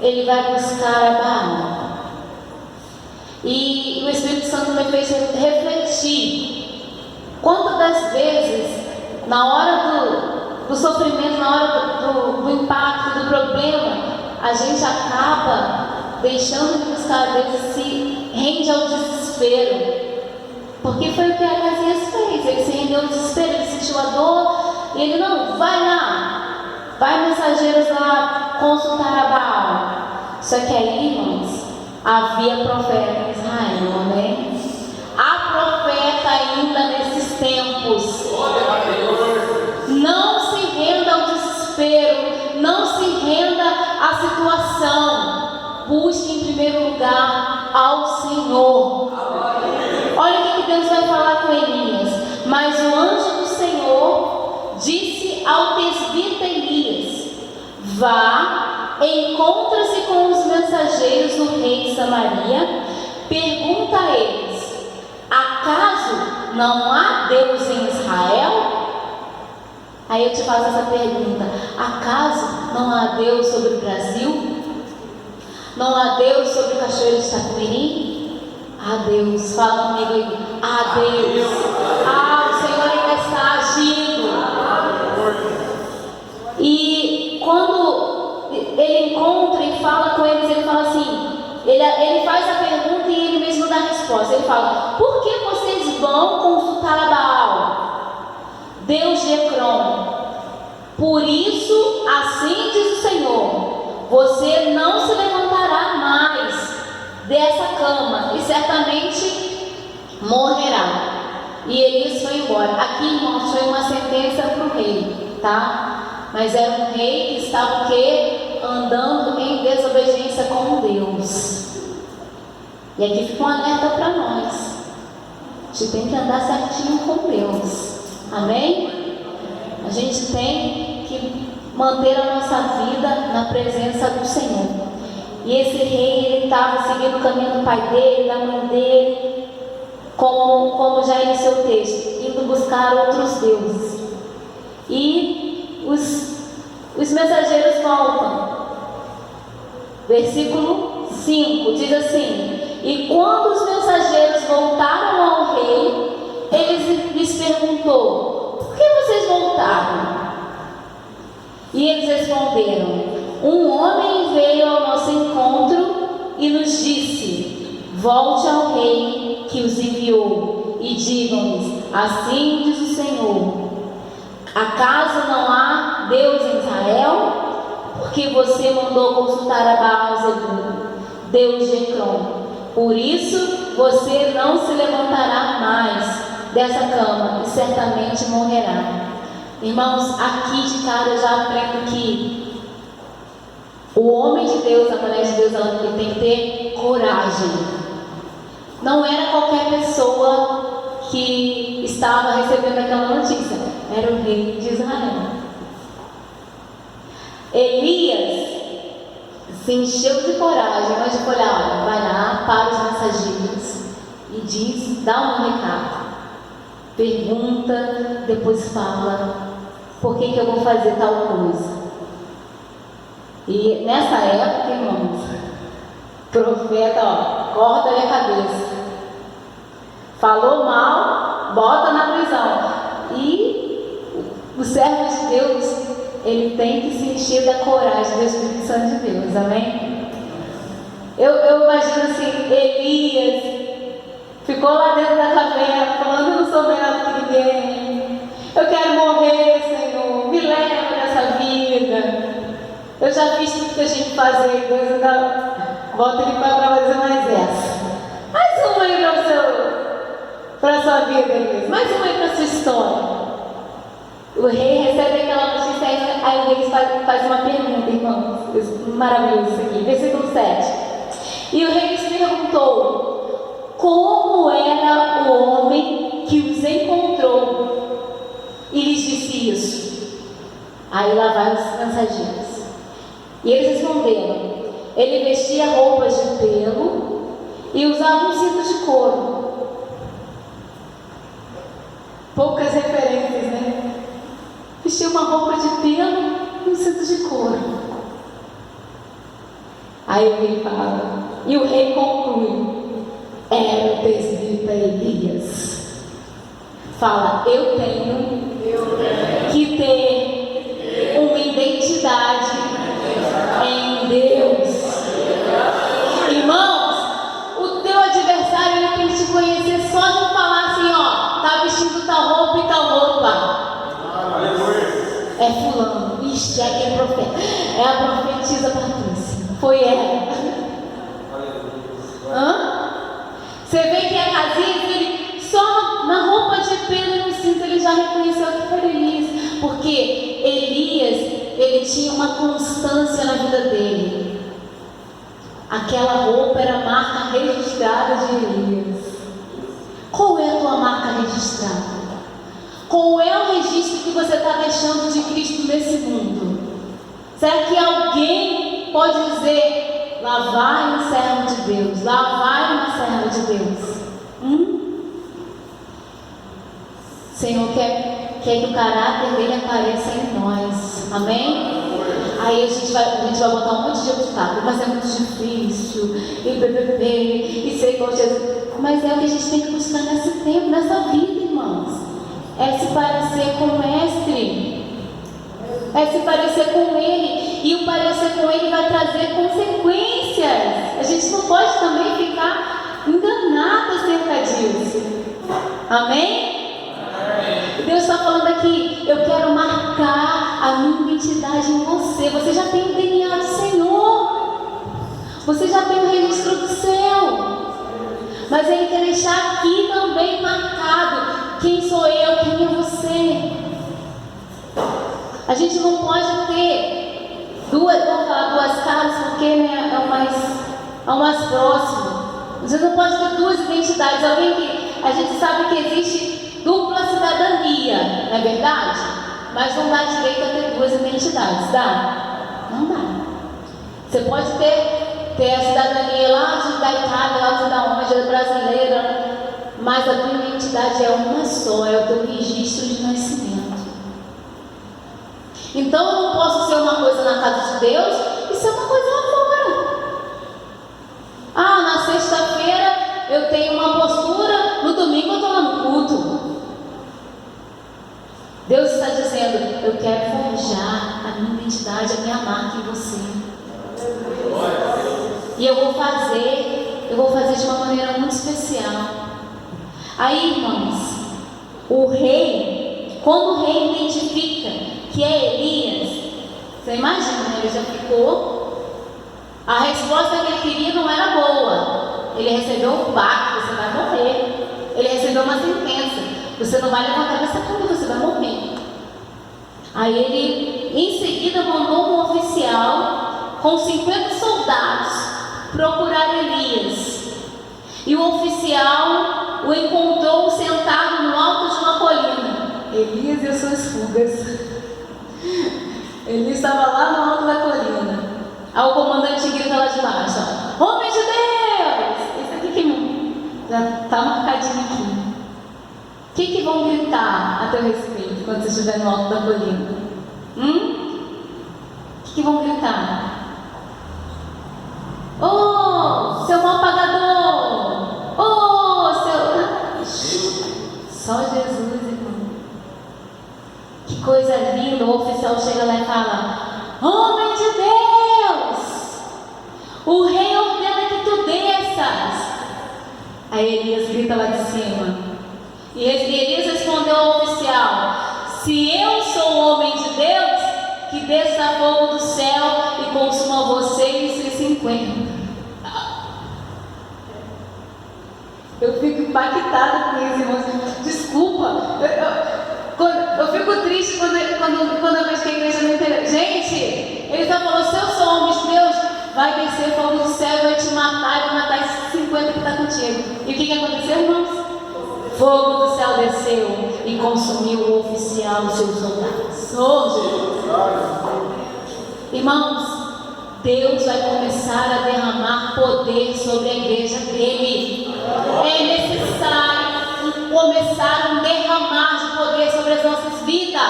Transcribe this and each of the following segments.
ele vai buscar a Baal. E o Espírito Santo me fez refletir quantas das vezes, na hora do sofrimento, na hora do impacto, do problema, a gente acaba deixando de buscar a Deus e se rende ao desespero. Porque foi o que Acasias fez, ele se rendeu ao desespero, ele sentiu a dor, e ele não, vai lá, vai mensageiros lá consultar a Baal. Só que aí, irmãos, havia profeta em Israel, né? Há profeta ainda nesses tempos. Não se renda ao desespero, não se renda à situação. Busque em primeiro lugar ao Senhor. Olha o que Deus vai falar com Elias. Mas o anjo do Senhor disse ao tesbita Elias: vá, encontra-se com os mensageiros do rei de Samaria, pergunta a eles: acaso não há Deus em Israel? Aí eu te faço essa pergunta: acaso não há Deus sobre o Brasil? Não há Deus sobre o Cachoeiro de Itacumirim? Ah, Deus, fala comigo aí. Ah, Deus, o Senhor ainda está agindo. E quando ele encontra e fala com eles, ele fala assim, ele faz a pergunta e ele mesmo dá a resposta. Ele fala: por que vocês vão consultar a Baal, Deus de Ecrom? Por isso, assim diz o Senhor, você não se levantará mais dessa cama e certamente morrerá. E Elias foi embora. Aqui, irmãos, foi uma sentença para o rei, tá? Mas era um rei que estava o quê? Andando em desobediência com Deus. E aqui fica um alerta para nós. A gente tem que andar certinho com Deus. Amém? A gente tem que manter a nossa vida na presença do Senhor. E esse rei, ele estava seguindo o caminho do pai dele, da mãe dele, como já iniciou o texto, indo buscar outros deuses. E os mensageiros voltam. Versículo 5 diz assim: e quando os mensageiros voltaram ao rei, ele lhes perguntou: por que vocês voltaram? E eles responderam: um homem veio ao nosso encontro e nos disse: volte ao rei que os enviou e digam-lhes: assim diz o Senhor, acaso não há Deus em Israel? Porque você mandou consultar a Baal-zebub, Deus de Ecrom. Por isso você não se levantará mais dessa cama e certamente morrerá. Irmãos, aqui de cara eu já aprendo que o homem de Deus, a mulher de Deus, ela tem que ter coragem. Não era qualquer pessoa que estava recebendo aquela notícia, era o rei de Israel. Elias se encheu de coragem, mas de olhar, olha, vai lá para os mensageiros e diz, dá um recado, pergunta, depois fala, por que eu vou fazer tal coisa? E nessa época, irmãos, profeta, corta-lhe a cabeça. Falou mal, bota na prisão. E o servo de Deus, ele tem que se encher da coragem do Espírito Santo de Deus, amém? Eu imagino assim, Elias ficou lá dentro da caverna, falando: eu não sou melhor do que ninguém. Eu quero morrer, Senhor, me leva dessa vida. Eu já fiz tudo que eu tinha que fazer, Deus ainda volta ele para fazer mais essa. Mais uma aí para a sua vida, Elias. Mais uma aí para a sua história. O rei recebe aquela notícia, aí o rei faz uma pergunta, irmãos. Maravilhoso isso aqui. Versículo 7. E o rei lhes perguntou: como era o homem que os encontrou? E lhes disse isso. Aí lá vai os mensageiros. E eles responderam: ele vestia roupas de pelo e usava um cinto de couro. Poucas referências, né? Vestia uma roupa de pelo e um cinto de couro. Aí o rei fala, e o rei conclui, era o presbítero Elias. Fala, eu tenho que ter uma identidade em Deus. Irmãos, o teu adversário ele tem que te conhecer só de falar assim, ó, tá vestindo tal roupa e tal roupa. É fulano, ixi, é aquele profeta, é a profetisa Patrícia, foi ela. Você vê que a casinha, ele só na roupa de Pedro e no cinto ele já reconheceu que era Elias, porque Elias, ele tinha uma constância na vida dele. Aquela roupa era a marca registrada de Elias. Qual é a tua marca registrada? Qual é o registro que você está deixando de Cristo nesse mundo? Será que alguém pode dizer, lá vai um servo de Deus, lá vai uma serva de Deus? O Senhor quer que o caráter dele apareça em nós, amém? Aí a gente vai botar um monte de obstáculo, mas é muito difícil, e sei como Jesus. Mas é o que a gente tem que buscar nesse tempo, nessa vida, irmãos. É se parecer com o Mestre, é se parecer com Ele, e o parecer com Ele vai trazer consequências. A gente não pode também ficar enganado acerca disso, amém? Deus está falando aqui, eu quero marcar a minha identidade em você. Você já tem o DNA do Senhor, você já tem o registro do céu, mas Ele quer deixar aqui também marcado quem sou eu, quem é você. A gente não pode ter duas caras, porque né, é o mais próximo. Você não pode ter duas identidades. Alguém que a gente sabe que existe dupla cidadania, não é verdade? Mas não dá direito a ter duas identidades, dá? Não dá. Você pode ter a cidadania lá da Itália, lá da onde, brasileira, mas a tua identidade é uma só, é o teu registro de nascimento. Então eu não posso ser uma coisa na casa de Deus e ser uma coisa lá fora. Ah, na sexta-feira eu tenho uma postura, no domingo eu estou lá no culto. Deus está dizendo, eu quero forjar a minha identidade, a minha marca em você. E eu vou fazer de uma maneira muito especial. Aí, irmãos, o rei, quando o rei identifica que é Elias, você imagina, ele já ficou. A resposta que ele queria não era boa. Ele recebeu um pacto, você vai morrer. Ele recebeu uma sentença, você não vai levantar dessa cama, você vai morrer. Aí ele, em seguida, mandou um oficial com 50 soldados procurar Elias. E o oficial o encontrou sentado no alto de uma colina. Elias e as suas fugas. Elias estava lá no alto da colina. Aí o comandante grita lá de baixo: Homem de Deus! Esse aqui que já está marcadinho aqui. O que vão gritar a teu respeito quando você estiver no alto da colina? O que vão gritar? Oh, seu mal pagador! Oh, seu... Só Jesus, irmão. Que coisa linda! O oficial chega lá e fala: Homem de Deus! O rei ordena que tu desças. Aí Elias grita lá de cima. E Elias respondeu ao oficial: Se eu sou homem de Deus, que desça fogo do céu e consuma você e seus 50. Eu fico impactada com isso, irmãos. Desculpa. Eu fico triste quando eu vejo que a igreja não entende. Gente, ele só falou: se eu sou homem de Deus, vai descer fogo do céu e vai te matar, e vai matar esses 50 que está contigo. E o que aconteceu, irmãos? Fogo do céu desceu e consumiu o oficial e seus soldados. Oh, Jesus. Irmãos, Deus vai começar a derramar poder sobre a igreja dele. É necessário começar a derramar de poder sobre as nossas vidas.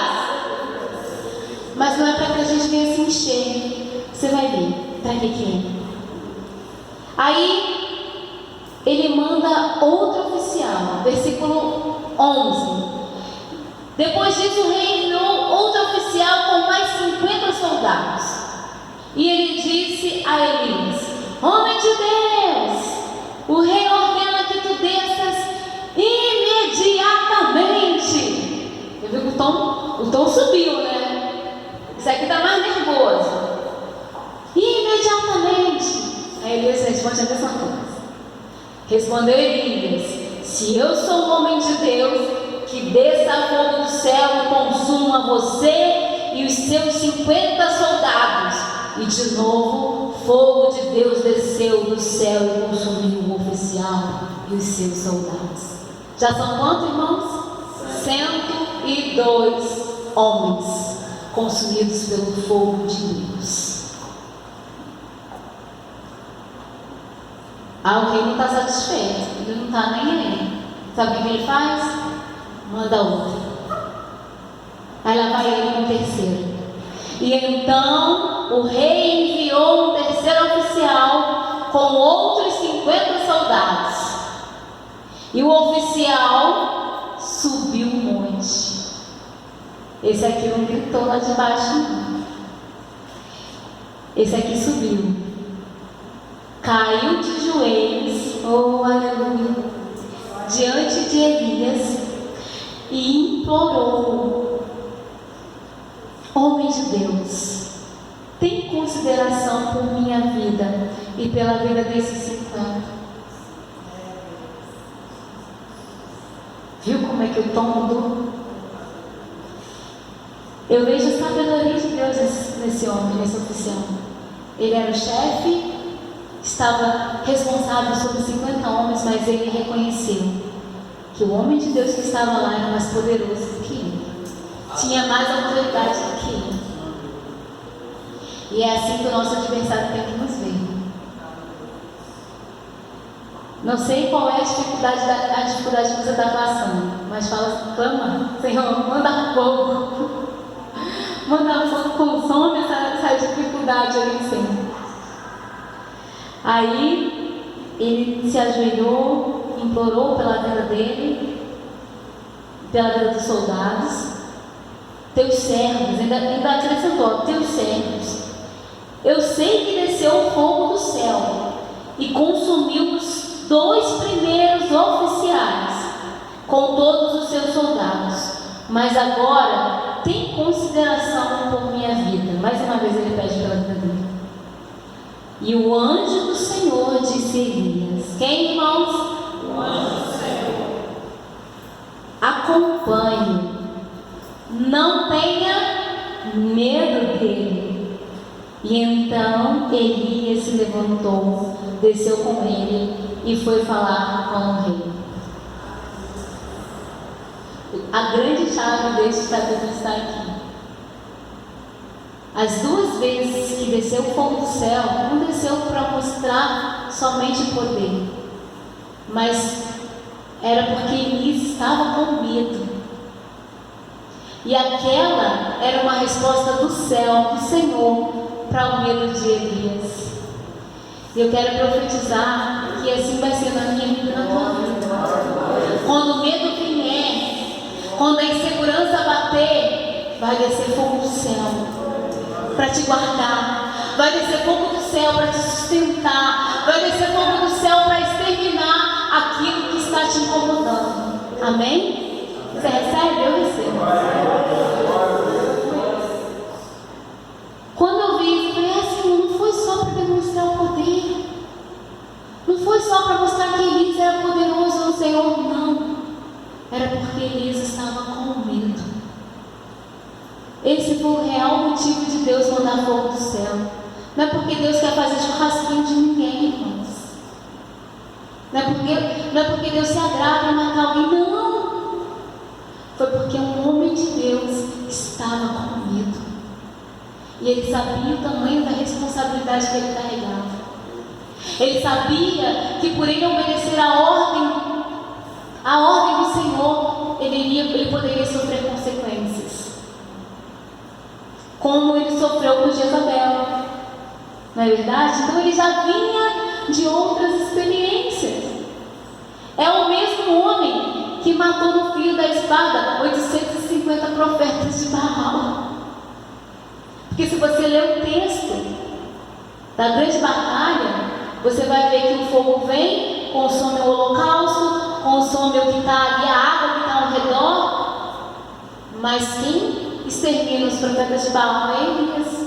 Mas não é para que a gente venha se encher. Você vai ver para que é. Aí ele manda outro oficial, versículo 11. Depois disso o rei enviou outro oficial com mais 50 soldados. E ele disse a Elias: homem de Deus, o rei ordena que tu desças imediatamente. Eu vi que o tom subiu, né? Isso aqui está mais nervoso. Imediatamente. Aí Elias responde a mesma coisa. Respondeu Elias: se eu sou um homem de Deus, que desça fogo do céu e consuma você e os seus 50 soldados. E de novo, fogo de Deus desceu do céu e consumiu o oficial e os seus soldados. Já são quantos, irmãos? 102 homens consumidos pelo fogo de Deus. O rei não está satisfeito, ele não está nem aí. Sabe o que ele faz? Manda outro. Aí lá vai ele com o terceiro. E então o rei enviou um terceiro oficial com outros 50 soldados. E o oficial subiu o monte. Esse aqui não gritou lá de baixo, não. Esse aqui subiu. Caiu de joelhos, oh aleluia, diante de Elias e implorou: homem de Deus, tem consideração por minha vida e pela vida desses 50. Viu como é que o tom mudou? Eu vejo a sabedoria de Deus nesse homem, nesse oficial. Ele era o chefe, estava responsável sobre 50 homens, mas ele reconheceu que o homem de Deus que estava lá era mais poderoso do que ele, tinha mais autoridade do que ele. E é assim que o nosso adversário tem que nos ver. Não sei qual é a dificuldade que você está passando, mas fala, clama: Senhor, manda fogo. Manda fogo, consome essa dificuldade ali em cima. Aí ele se ajoelhou, implorou pela vida dele, pela vida dos soldados. Teus servos, ainda acrescentou: teus servos, eu sei que desceu o fogo do céu e consumiu os 2 primeiros oficiais com todos os seus soldados, mas agora tem consideração por minha vida. Mais uma vez ele pede pela vida dele. E o anjo do Senhor disse a Elias: quem, irmãos? O anjo do Senhor. Acompanhe, não tenha medo dele. E então Elias se levantou, desceu com ele e foi falar com o rei. A grande chave deste capítulo está aqui. As 2 vezes que desceu o fogo do céu, não desceu para mostrar somente poder, mas era porque Elias estava com medo. E aquela era uma resposta do céu, do Senhor, para o medo de Elias. E eu quero profetizar que assim vai ser na minha vida e na tua vida. Quando o medo vier, quando a insegurança bater, vai descer fogo do céu para te guardar, vai descer fogo do céu para te sustentar, vai descer fogo do céu para exterminar aquilo que está te incomodando. Amém? Você recebe? Eu recebo. Quando eu vi isso, eu falei assim: não foi só para demonstrar o poder, não foi só para mostrar que Elias era poderoso no Senhor, não. Era porque Elias estava com medo. Esse foi o real motivo de Deus mandar fogo do céu. Não é porque Deus quer fazer churrasquinho de ninguém, irmãos. Não é porque Deus se agrada em matar alguém, não. Foi porque um homem de Deus estava com medo. E ele sabia o tamanho da responsabilidade que ele carregava. Ele sabia que por ele obedecer a ordem do Senhor, ele poderia sofrer consequências. Como ele sofreu com Jezabel, não é verdade? Então ele já vinha de outras experiências. É o mesmo homem que matou no fio da espada 850 profetas de Baal. Porque se você ler o texto da grande batalha, você vai ver que o fogo vem, consome o holocausto, consome o que está ali, a água que está ao redor. Mas quem extermina os profetas de Baal é Elias.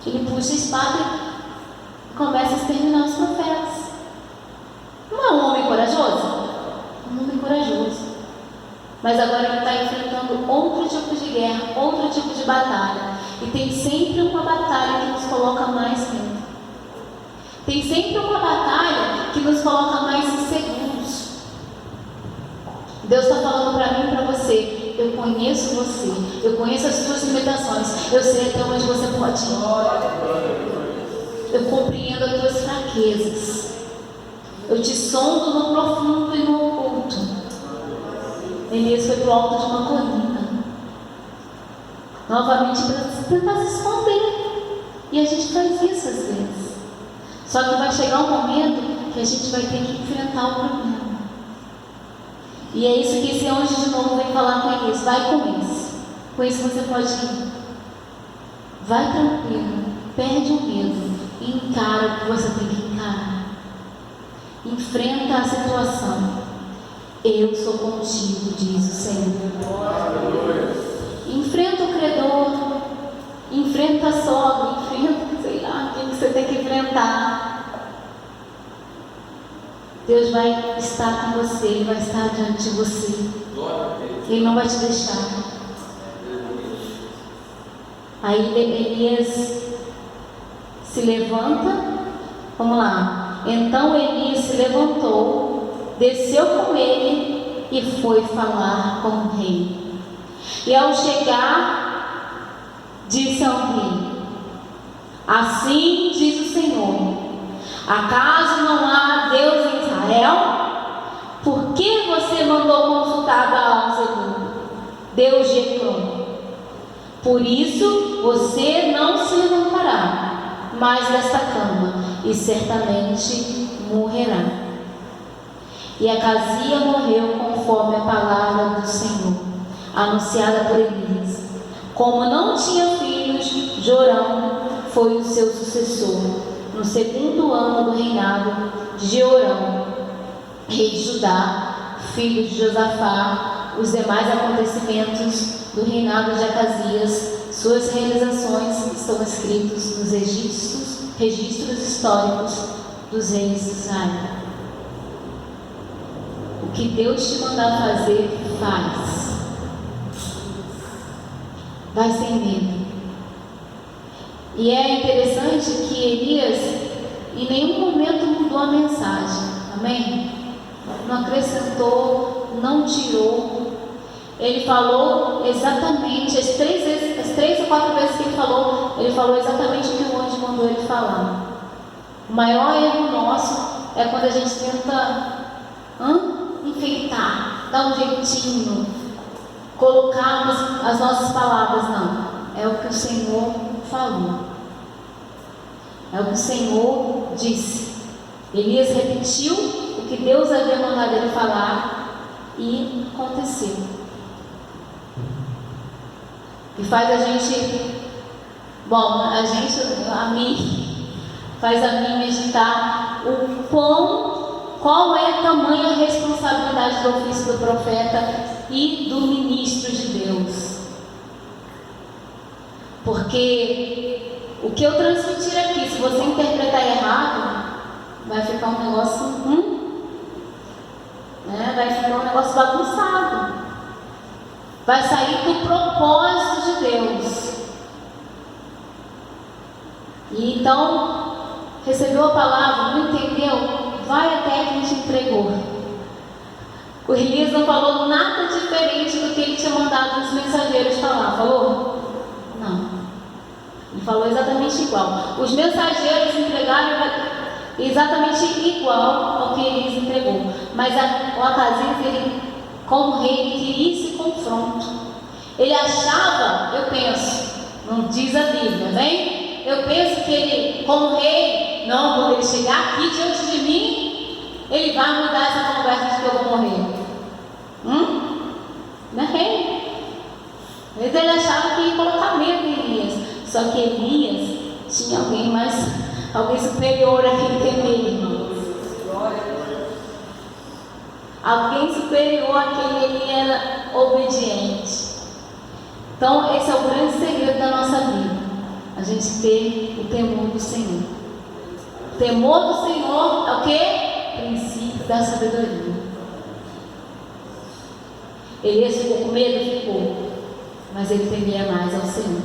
Ele puxa a espada e começa a exterminar os profetas. Não é um homem corajoso? Um homem corajoso. Mas agora ele está enfrentando outro tipo de guerra, outro tipo de batalha. E tem sempre uma batalha que nos coloca mais medo. Tem sempre uma batalha que nos coloca mais inseguros. Deus está falando para mim e para você: eu conheço você, eu conheço as suas limitações, eu sei até onde você pode ir. Eu compreendo as tuas fraquezas. Eu te sondo no profundo e no oculto. Elias foi para o alto de uma colina, novamente para tentar se esconder. E a gente faz isso às vezes. Só que vai chegar um momento que a gente vai ter que enfrentar o problema. E é isso que esse anjo de novo vem falar com Elias: vai com isso. Com isso você pode ir. Vai tranquilo, perde o medo e encara o que você tem que encarar. Enfrenta a situação. Eu sou contigo, diz o Senhor. Enfrenta o credor, enfrenta a sogra, enfrenta, sei lá, o que você tem que enfrentar. Deus vai estar com você, Ele vai estar diante de você. Ele não vai te deixar. Aí Elias se levanta. Vamos lá. Então Elias se levantou, desceu com ele e foi falar com o rei. E ao chegar, disse ao rei: assim diz o Senhor: acaso não há Deus em Israel? Por que você mandou consultar Baal-Zebub, Deus de Ecrón? Por isso você não se levantará mais desta cama, e certamente morrerá. E Acazia morreu conforme a palavra do Senhor, anunciada por Elias. Como não tinha filhos, Jorão foi o seu sucessor, no segundo ano do reinado de Jeorão, rei de Judá, filho de Josafá. Os demais acontecimentos do reinado de Acazias, suas realizações, estão escritos nos registros históricos dos reis de Israel. O que Deus te mandar fazer, faz. Vai sem medo. E é interessante que Elias em nenhum momento mudou a mensagem. Amém? Não acrescentou, não tirou. Ele falou exatamente, as 3 ou 4 vezes que ele falou exatamente o que o anjo mandou ele falar. O maior erro nosso é quando a gente tenta enfeitar, dar um jeitinho, colocarmos as nossas palavras. Não, é o que o Senhor falou, é o que o Senhor disse. Elias repetiu o que Deus havia mandado ele falar e aconteceu. E faz a gente, faz a mim meditar qual é a tamanha responsabilidade do ofício do profeta e do ministro de Deus. Porque o que eu transmitir aqui, se você interpretar errado, vai ficar um negócio vai ficar um negócio bagunçado. Vai sair do propósito de Deus. E então, recebeu a palavra, não entendeu? Vai até quem te entregou. O Elias não falou nada diferente do que ele tinha mandado os mensageiros falar. Falou? Não. Ele falou exatamente igual. Os mensageiros entregaram exatamente igual ao que Elias entregou. Mas o Acazias, ele, como rei, ele queria esse confronto. Ele achava, não diz a Bíblia, bem? Eu penso que ele, como rei, não, quando ele chegar aqui diante de mim, ele vai mudar essa conversa de que eu vou morrer. Não é rei. Às vezes ele achava que ia colocar medo em Elias. Só que Elias tinha alguém superior a quem temer, irmãos. Alguém superior a quem ele era obediente. Então, esse é o grande segredo da nossa vida. A gente ter o temor do Senhor. O temor do Senhor é o quê? Princípio da sabedoria. Elias ficou com medo? Ficou. Mas ele temia mais ao Senhor.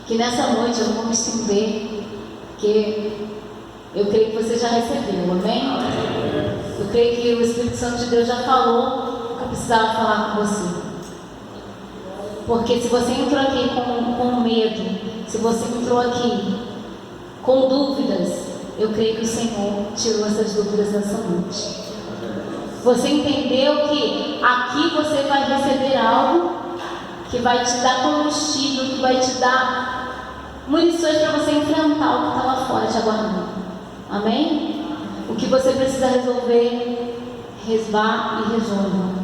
Que nessa noite eu não vou me estender, porque eu creio que você já recebeu, amém? Eu creio que o Espírito Santo de Deus já falou o que eu precisava falar com você. Porque se você entrou aqui com medo, se você entrou aqui com dúvidas, eu creio que o Senhor tirou essas dúvidas nessa noite. Você entendeu que aqui você vai receber algo que vai te dar combustível, que vai te dar munições para você enfrentar o que está lá fora te aguardando. Amém? O que você precisa resolver, vá e resolva,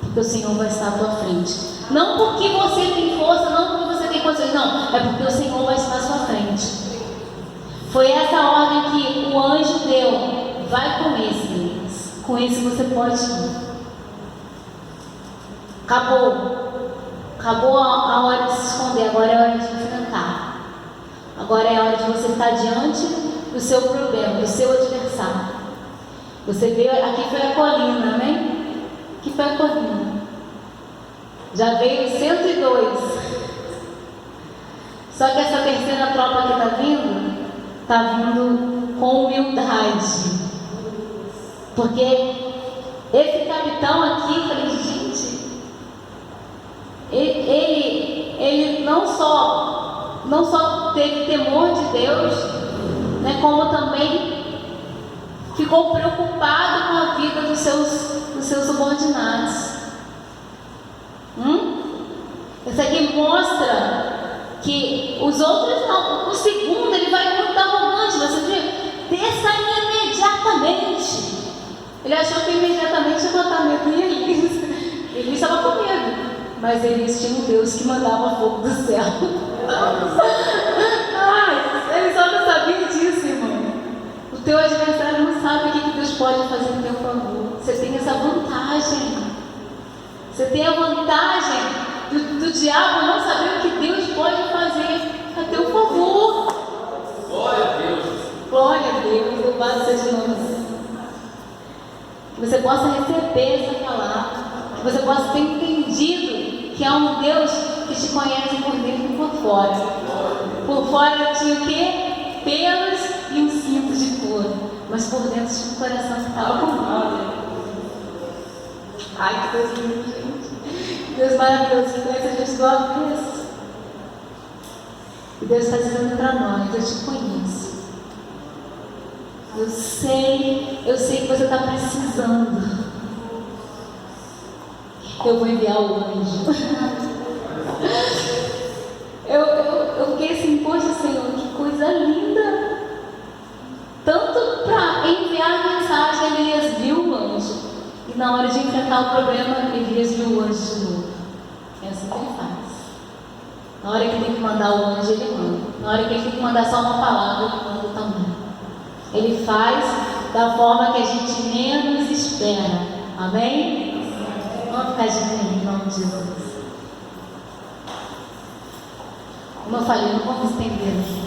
porque o Senhor vai estar à tua frente. Não porque você tem força, não porque você tem condições, não, é porque o Senhor vai estar à sua frente. Foi essa ordem que o anjo deu. Vai com esse, com esse você pode ir. Acabou a hora de se esconder, agora é a hora de enfrentar. Agora é a hora de você estar diante do seu problema, do seu adversário. Você veio, aqui foi a colina, amém? Aqui foi a colina. Já veio 102. Só que essa terceira tropa que está vindo com humildade. Porque esse capitão aqui, falei, gente, ele não só teve temor de Deus, né, como também ficou preocupado com a vida dos seus subordinados. Isso aqui mostra que os outros não. O segundo, ele vai muito arrogante, você viu? Desça imediatamente. Ele achou que imediatamente ia botar medo em Elias. Ele estava com medo. Mas Elias tinha um Deus que mandava fogo do céu. Ele só não sabia disso, irmão. O teu adversário não sabe o que Deus pode fazer no teu favor. Você tem essa vantagem. Você tem a vantagem do diabo não saber o que Deus pode fazer a teu favor. Glória a Deus. Glória a Deus. Louvado seja o nome do Senhor. Que você possa receber essa palavra. Que você possa ter entendido que há um Deus que te conhece por dentro e por fora. Por fora tinha o quê? Pelos e um cinto de couro. Mas por dentro tinha um coração que estava com mal. Ai, que Deus lindo, gente. Deus maravilhoso, que conhece a gente do avesso. E Deus está dizendo para nós, eu te conheço. Eu sei que você está precisando. Eu vou enviar o anjo. Eu fiquei assim, poxa Senhor, que coisa linda. Tanto para enviar a mensagem, Elias viu o anjo. E na hora de enfrentar o problema, Elias viu o anjo de novo. É assim que ele faz. Na hora que tem que mandar o anjo, ele manda. Na hora que ele tem que mandar só uma palavra, ele manda também. Ele faz da forma que a gente menos espera. Amém? Vamos ficar de pé em nome de Jesus. Como eu falei, não vamos estender aqui.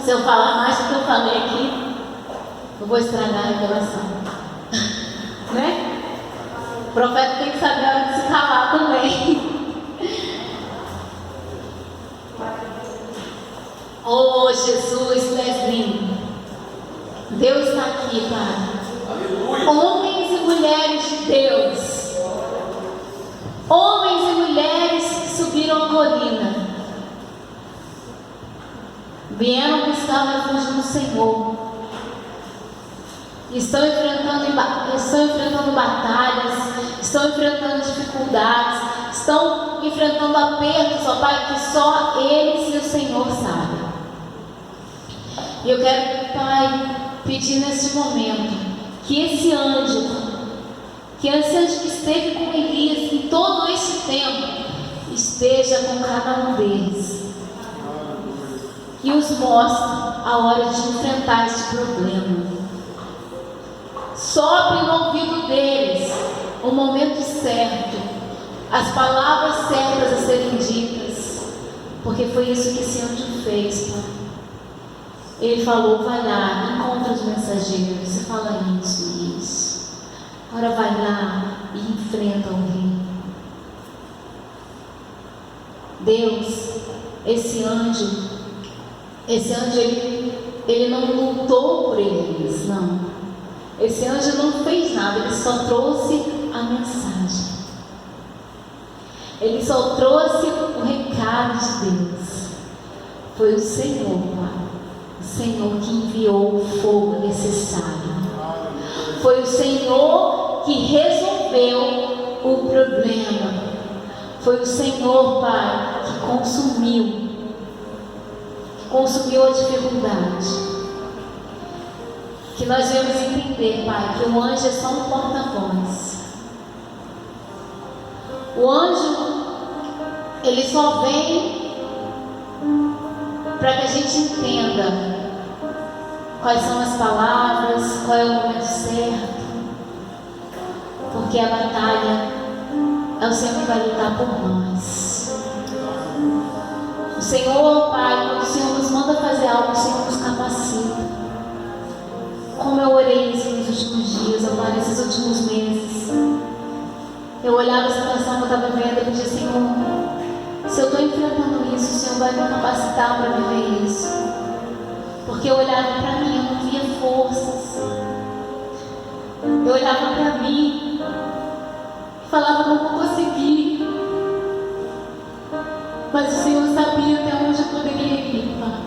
Se eu falar mais do que eu falei aqui, eu vou estragar a revelação. Né? O profeta tem que saber a hora de se calar também. Oh Jesus, tu és lindo. Deus está aqui, Pai. Homens e mulheres de Deus. Homens e mulheres que subiram a colina. Vieram buscar o refúgio no Senhor. Estão enfrentando batalhas, estão enfrentando dificuldades, estão enfrentando apertos, ó Pai, que só eles e o Senhor sabem. E eu quero, Pai, pedir neste momento que esse anjo que esteve com Elias em todo esse tempo, esteja com cada um deles e os mostre a hora de enfrentar esse problema. Sopre no ouvido deles o momento certo, as palavras certas a serem ditas, porque foi isso que esse anjo fez, Pai. Ele falou: vai lá, encontra os mensageiros e fala isso e isso. Agora vai lá e enfrenta o rei. Deus, esse anjo ele não lutou por eles, não. Esse anjo não fez nada, ele só trouxe a mensagem. Ele só trouxe o recado de Deus. Foi o Senhor, Pai. O Senhor que enviou o fogo necessário. Foi o Senhor que resolveu o problema. Foi o Senhor, Pai, que consumiu a dificuldade. Que nós devemos entender, Pai, que o anjo é só um porta-voz. O anjo, ele só vem para que a gente entenda quais são as palavras, qual é o momento certo, porque a batalha é o Senhor que vai lutar por nós. O Senhor, Pai, quando o Senhor nos manda fazer algo, o Senhor nos capacita. Como eu orei isso nos últimos dias, agora nesses últimos meses, eu olhava a situação que eu estava vivendo e pedia: Senhor, se eu estou enfrentando isso, o Senhor vai me capacitar para viver isso. Porque eu olhava para mim, eu não via forças. Eu olhava para mim e falava: não vou conseguir. Mas o Senhor sabia até onde eu poderia ir, Pai.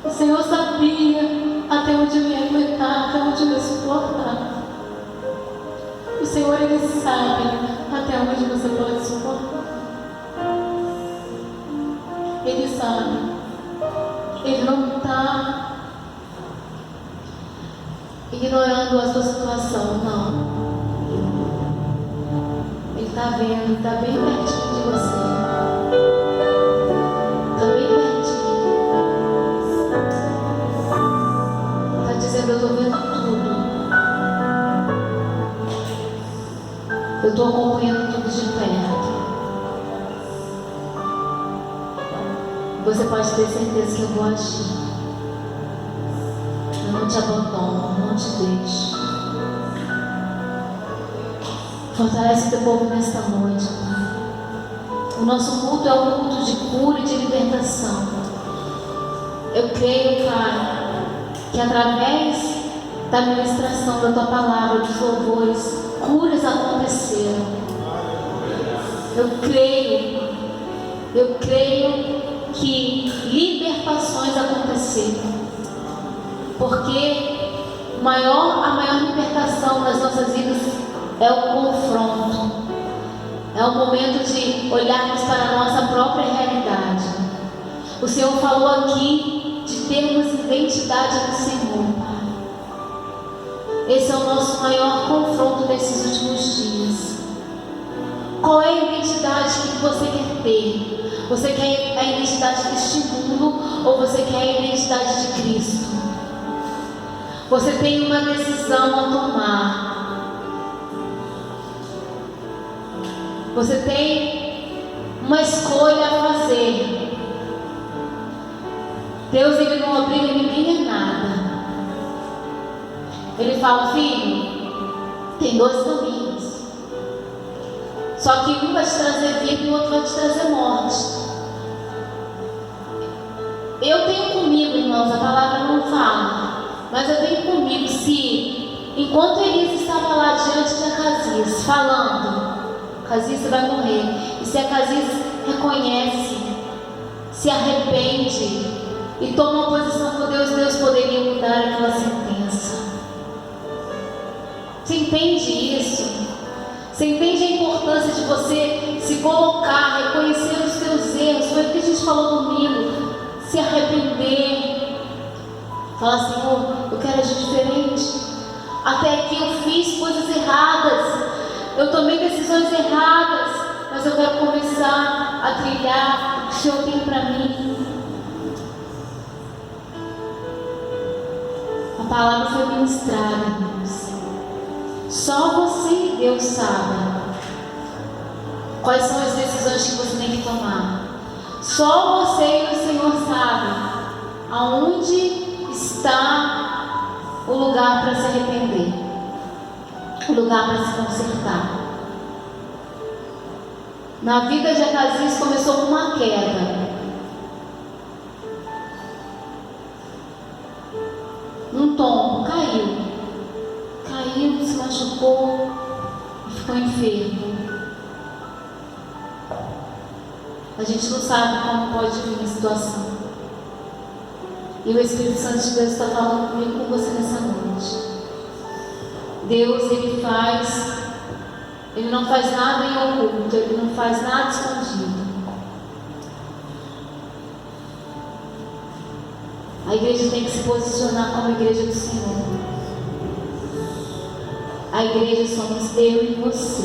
O Senhor sabia até onde eu ia aguentar, até onde eu ia suportar. O Senhor, Ele sabe até onde você pode suportar. Ele sabe. Ele não está ignorando a sua situação, não. Ele está vendo, está bem pertinho de você. Está bem pertinho. Está dizendo: eu estou vendo tudo. Eu estou acompanhando tudo de perto. Você pode ter certeza que eu vou agir. Eu não te abandono, não te deixo. Fortalece o teu povo nesta noite, Pai. O nosso culto é um culto de cura e de libertação. Eu creio, Pai, que através da ministração da Tua palavra, dos louvores, curas aconteceram. Eu creio que libertações aconteceram, porque a maior libertação das nossas vidas é o confronto, é o momento de olharmos para a nossa própria realidade. O Senhor falou aqui de termos identidade no Senhor, Pai. Esse é o nosso maior confronto desses últimos dias. Qual é a identidade que você quer ter? Você quer a identidade deste mundo ou você quer a identidade de Cristo? Você tem uma decisão a tomar. Você tem uma escolha a fazer. Deus, Ele não obriga ninguém a nada. Ele fala: filho, tem dois caminhos. Só que um vai te trazer vida e o outro vai te trazer morte. Eu tenho comigo, irmãos, a palavra não fala, mas eu tenho comigo, se enquanto Elias estava lá diante de Acasias, falando: Acasias, você vai morrer. E se Acasias reconhece, se arrepende e toma uma posição com Deus, Deus poderia mudar aquela sentença. Você entende isso? Você entende a importância de você se colocar, reconhecer os teus erros? Foi o que a gente falou domingo. se arrepender, falar: Senhor, eu quero agir diferente. Até aqui eu fiz coisas erradas, eu tomei decisões erradas, mas eu quero começar a trilhar o que o Senhor tem para mim. A palavra foi ministrada, irmãos. Só você e Deus sabem quais são as decisões que você tem que tomar. Só você e o Senhor sabem aonde está o lugar para se arrepender, o lugar para se consertar. Na vida de Acasias começou com uma queda, um tombo, caiu, se machucou e ficou enfermo. A gente não sabe como pode vir a situação. E o Espírito Santo de Deus está falando comigo, com você nessa noite. Deus, Ele não faz nada em oculto, Ele não faz nada escondido. A igreja tem que se posicionar como a igreja do Senhor. A igreja somos eu e você.